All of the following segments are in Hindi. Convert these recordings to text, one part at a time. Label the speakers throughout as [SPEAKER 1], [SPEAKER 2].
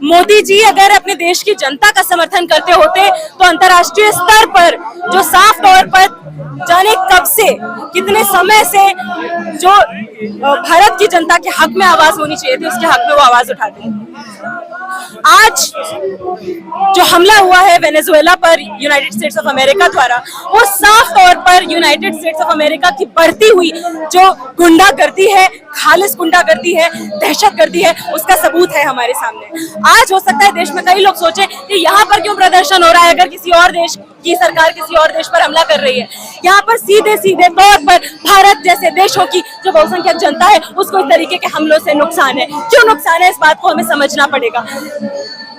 [SPEAKER 1] मोदी जी अगर अपने देश की जनता का समर्थन करते होते तो अंतर्राष्ट्रीय स्तर पर जो साफ तौर पर जाने कब से कितने समय से जो भारत की जनता के हक में आवाज होनी चाहिए थी उसके हक में वो आवाज उठाते। आज जो हमला हुआ है वेनेजुएला पर यूनाइटेड स्टेट्स ऑफ अमेरिका द्वारा, वो साफ तौर पर यूनाइटेड स्टेट्स ऑफ अमेरिका की बढ़ती हुई जो गुंडागर्दी है, खालिस गुंडागर्दी है, दहशतगर्दी है, उसका सबूत है हमारे सामने। आज हो सकता है देश में कई लोग सोचे कि यहाँ पर क्यों प्रदर्शन हो रहा है अगर किसी और देश की सरकार किसी और देश पर हमला कर रही है। यहाँ पर सीधे सीधे तौर पर भारत जैसे देशों की जो बहुसंख्यक जनता है उसको इस तरीके के हमलों से नुकसान है। क्यों नुकसान है, इस बात को हमें समझना पड़ेगा।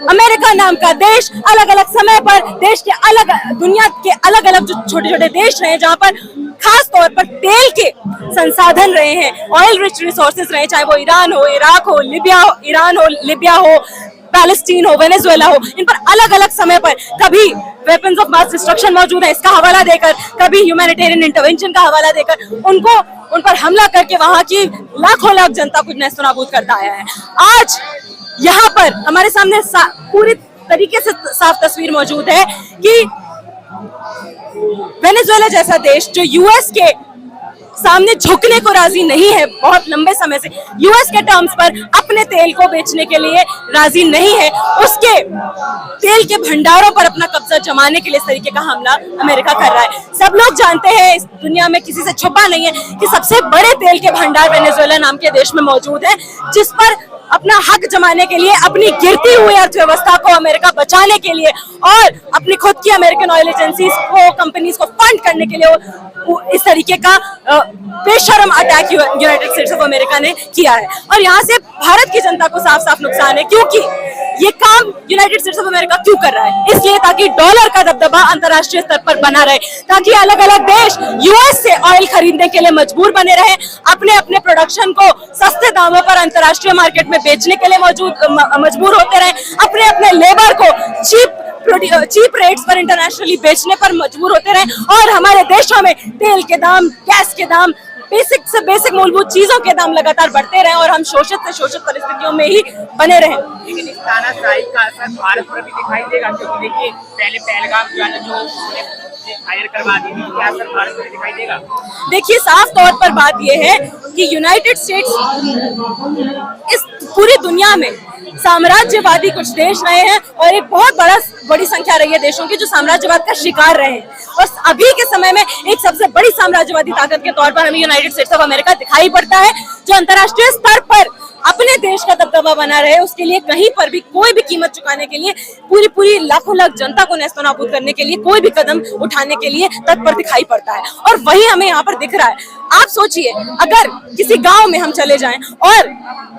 [SPEAKER 1] अमेरिका नाम का देश अलग अलग समय पर देश के अलग दुनिया के अलग अलग जो छोटे छोटे देश रहे जहाँ पर खास तौर पर तेल के संसाधन रहे हैं, ऑयल रिच रिसोर्सेज रहे, चाहे वो ईरान हो, इराक हो, लिबिया हो, पैलेस्टीन हो, वेनेजुएला हो, इन पर अलग अलग समय पर कभी वेपन्स ऑफ मास डिस्ट्रक्शन मौजूद है इसका हवाला देकर, कभी ह्यूमैनिटेरियन इंटरवेंशन का हवाला देकर उन पर हमला करके वहां की लाखों लाख जनता को नेस्तनाबूद करता आया है। आज यहाँ पर हमारे सामने पूरी तरीके से साफ तस्वीर मौजूद है कि वेनेजुएला जैसा देश जो यूएस के सामने झुकने को राजी नहीं है, बहुत लंबे समय से यूएस के टर्म्स पर अपने तेल को बेचने के लिए राजी नहीं है, उसके तेल के भंडारों पर अपना कब्जा जमाने के लिए इस तरीके का हमला अमेरिका कर रहा है। सब लोग जानते हैं, इस दुनिया में किसी से छुपा नहीं है कि सबसे बड़े तेल के भंडार वेनेजुएला नाम के देश में मौजूद है, जिस पर अपना हक जमाने के लिए, अपनी गिरती हुई अर्थव्यवस्था को अमेरिका बचाने के लिए और अपनी खुद की अमेरिकन ऑयल एजेंसीज को, कंपनीज को फंड करने के लिए इस तरीके का बेशर्म attack United states of America ने किया है। और यहाँ से भारत की जनता को साफ साफ नुकसान है, क्योंकि ये काम यूनाइटेड स्टेट्स ऑफ अमेरिका क्यों कर रहा है? इसलिए ताकि डॉलर का दबदबा अंतर्राष्ट्रीय स्तर पर बना रहे, ताकि अलग अलग देश यूएस से ऑयल खरीदने के लिए मजबूर बने रहे, अपने अपने प्रोडक्शन को सस्ते दामों पर अंतर्राष्ट्रीय मार्केट में बेचने के लिए मजबूर होते रहे, अपने अपने लेबर को चीप रेट्स पर इंटरनेशनली बेचने पर मजबूर होते रहे, और हमारे देशों में तेल के दाम, गैस के दाम, बेसिक से बेसिक मूलभूत चीजों के दाम लगातार बढ़ते रहे और हम शोषित से शोषित परिस्थितियों में ही बने रहे।
[SPEAKER 2] लेकिन इस तानाशाही का असर भारत पर भी दिखाई देगा, क्योंकि देखिए पहले पहलगाम जो है जो फायर करवा दी थी, क्या असर भारत पर दिखाई देगा?
[SPEAKER 1] देखिए, साफ तौर पर बात यह है कि यूनाइटेड स्टेट्स इस पूरी दुनिया में साम्राज्यवादी कुछ देश रहे हैं और एक बहुत बड़ी संख्या रही है देशों की जो साम्राज्यवाद का शिकार रहे हैं, और अभी के समय में एक सबसे बड़ी साम्राज्यवादी ताकत के तौर पर हमें यूनाइटेड स्टेट्स ऑफ अमेरिका दिखाई पड़ता है, जो अंतर्राष्ट्रीय स्तर पर अपने देश का दबदबा बना रहे, उसके लिए कहीं पर भी कोई भी कीमत चुकाने के लिए, पूरी लाखों लाख जनता को नेस्तनाबूद करने के लिए कोई भी कदम उठाने के लिए तत्पर दिखाई पड़ता है, और वही हमें यहाँ पर दिख रहा है। आप सोचिए, अगर किसी गांव में हम चले जाएं और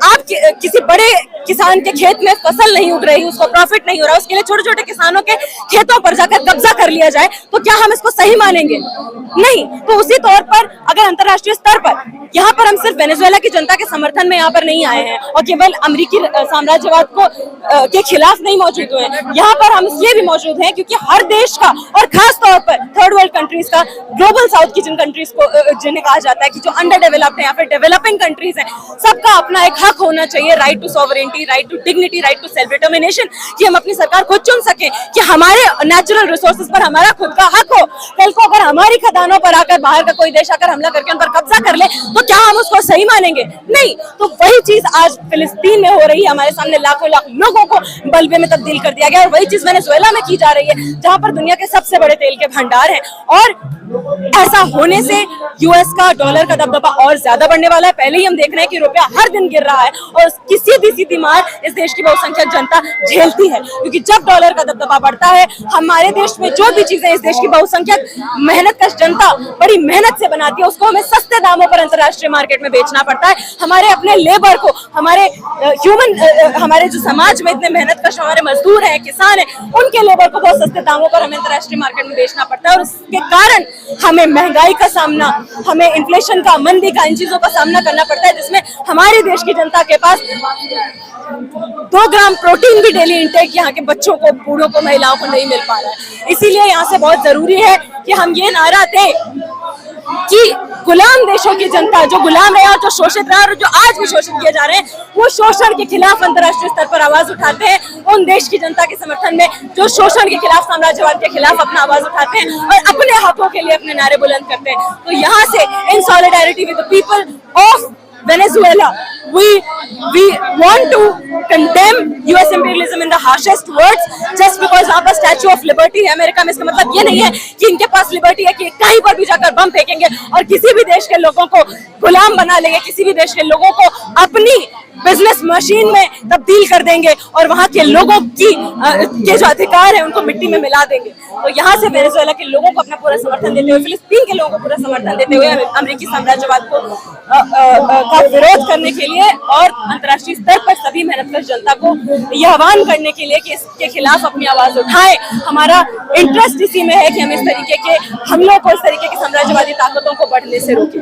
[SPEAKER 1] आप किसी बड़े किसान के खेत में फसल नहीं उग रही, उसको प्रॉफिट नहीं हो रहा, उसके लिए छोटे छोटे किसानों के खेतों पर जाकर कब्जा कर लिया जाए, तो क्या हम इसको सही मानेंगे? नहीं। तो उसी तौर पर अगर अंतर्राष्ट्रीय स्तर पर यहाँ पर हम सिर्फ वेनेजुएला की जनता के समर्थन में यहाँ पर नहीं आए हैं और केवल अमेरिकी साम्राज्यवाद के खिलाफ नहीं मौजूद हुए हैं, यहाँ पर हम इसलिए भी मौजूद हैं क्योंकि हर देश का, और खास तौर पर थर्ड वर्ल्ड कंट्रीज का, ग्लोबल साउथ की जिन कंट्रीज को जिन्हें कहा जाता है कि जो अंडर डेवलप्ड है या फिर डेवलपिंग कंट्रीज हैं, सबका अपना एक हक होना चाहिए, right to sovereignty, right to dignity, right to self determination, कि हम अपनी सरकार खुद चुन सके, कि हमारे नेचुरल रिसोर्सेज पर हमारा खुद का हक हो। कल को अगर हमारी खदानों पर आकर बाहर का कोई देश आकर हमला करके उन पर कब्जा कर ले, तो क्या हम उसको सही मानेंगे? नहीं। तो वही चीज आज फिलिस्तीन में हो रही है, हमारे सामने लाखों लाख लोगों को बल्बे में तब्दील कर दिया गया, और वही चीज वेनेजुएला में की जा रही है, जहां पर दुनिया के सबसे बड़े तेल के भंडार हैं, और ऐसा होने से यूएस का डॉलर का दबदबा और ज्यादा बढ़ने वाला है। पहले ही हम देख रहे हैं कि रुपया हर दिन गिर रहा है, और किसी भी सीधी मार इस देश की बहुसंख्यक जनता झेलती है, क्योंकि जब डॉलर का दबदबा बढ़ता है, हमारे देश में जो भी चीजें इस देश की बहुसंख्यक मेहनतकश जनता बड़ी मेहनत से बनाती है, उसको हमें सस्ते दामों पर अंतर्राष्ट्रीय मार्केट में बेचना पड़ता है। हमारे अपने लेबर को, हमारे जो समाज में इतने मेहनतकश हमारे मजदूर हैं, किसान हैं, उनके लेबर को बहुत सस्ते दामों पर हमें अंतर्राष्ट्रीय मार्केट में बेचना पड़ता है, और उसके कारण हमें महंगाई का सामना, हमें इन्फ्लेशन का, मंदी का, इन चीजों का सामना करना पड़ता है, जिसमें हमारे देश की जनता के पास 2 ग्राम प्रोटीन भी डेली इंटेक यहाँ के बच्चों को, बूढ़ों को, महिलाओं को नहीं मिल पा रहा है। इसीलिए यहाँ से बहुत जरूरी है कि हम ये नारा दें कि गुलाम देशों की जनता जो गुलाम रहे और जो शोषित रहे और जो आज भी शोषित किए जा रहे हैं, वो शोषण के खिलाफ अंतर्राष्ट्रीय स्तर पर आवाज उठाते हैं। उन देश की जनता के समर्थन में जो शोषण के खिलाफ, साम्राज्यवाद के खिलाफ अपना आवाज उठाते हैं और अपने हकों के लिए अपने नारे बुलंद करते हैं। तो यहाँ से in solidarity with the people of Venezuela, we want to condemn US imperialism in the harshest words just because वहाँ पर स्टैच्यू ऑफ लिबर्टी है अमेरिका में। इसका मतलब ये नहीं है कि इनके पास लिबर्टी है कि कहीं पर भी जाकर बम फेंकेंगे और किसी भी देश के लोगों को गुलाम बना लेंगे, किसी भी देश के लोगों को अपनी बिजनेस मशीन में तब्दील कर देंगे और वहाँ के लोगों की के जो अधिकार है उनको मिट्टी में मिला देंगे। तो यहाँ से वेनेजुएला के लोगों को अपना पूरा समर्थन देते हुए, फिलिस्तीन के लोगों को पूरा समर्थन देते हुए अमेरिकी साम्राज्यवाद को का विरोध करने के लिए और अंतर्राष्ट्रीय स्तर पर सभी मेहनतकश जनता को यह आह्वान करने के लिए कि इसके खिलाफ अपनी आवाज उठाएं। हमारा इंटरेस्ट इसी में है कि हम इस तरीके के हमलों को, इस तरीके की साम्राज्यवादी ताकतों को बढ़ने से रोकें।